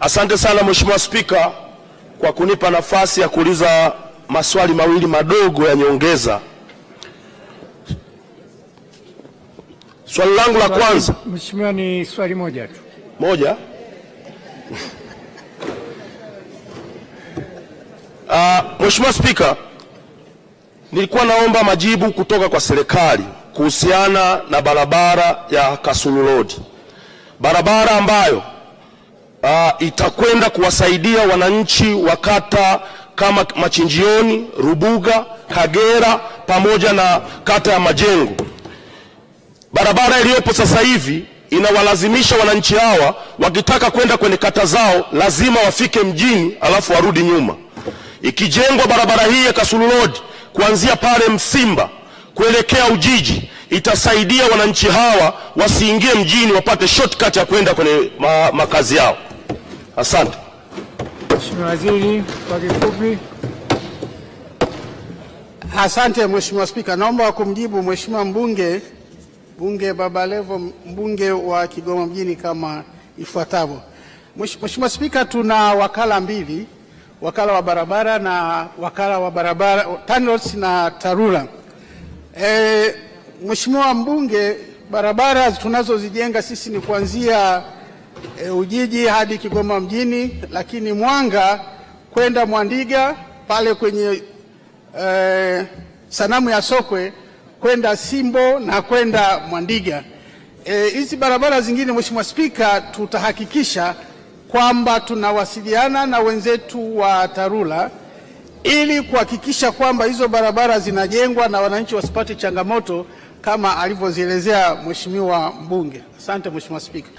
Asante sana Mheshimiwa Spika kwa kunipa nafasi ya kuuliza maswali mawili madogo ya nyongeza. Swali langu la kwanza. Mheshimiwa, ni swali moja tu. Moja? Mheshimiwa Spika, nilikuwa naomba majibu kutoka kwa serikali kuhusiana na barabara ya Kasulu Road. Barabara ambayo itakwenda kuwasaidia wananchi wa kata kama Machinjioni, Rubuga, Kagera pamoja na kata ya Majengo. Barabara iliyopo sasa hivi inawalazimisha wananchi hawa wakitaka kwenda kwenye kata zao lazima wafike mjini alafu warudi nyuma. Ikijengwa barabara hii ya Kasulu Road kuanzia pale Msimba kuelekea Ujiji itasaidia wananchi hawa wasiingie mjini, wapate shortcut ya kwenda kwenye makazi yao. Asante. Mheshimiwa Waziri, kwa kifupi. Asante Mheshimiwa Spika, naomba kumjibu Mheshimiwa mbunge Baba Levo, mbunge wa Kigoma mjini kama ifuatavyo. Mheshimiwa Spika, tuna wakala mbili, wakala wa barabara na wakala wa barabara TANROADS na TARURA. Mheshimiwa mbunge, barabara tunazozijenga sisi ni kuanzia Ujiji hadi Kigoma mjini, lakini Mwanga kwenda Mwandiga pale kwenye sanamu ya Sokwe kwenda Simbo na kwenda Mwandiga. Hizi barabara zingine Mheshimiwa Spika, tutahakikisha kwamba tunawasiliana na wenzetu wa TARURA ili kuhakikisha kwamba hizo barabara zinajengwa na wananchi wasipate changamoto kama alivyozielezea Mheshimiwa mbunge. Asante Mheshimiwa Spika.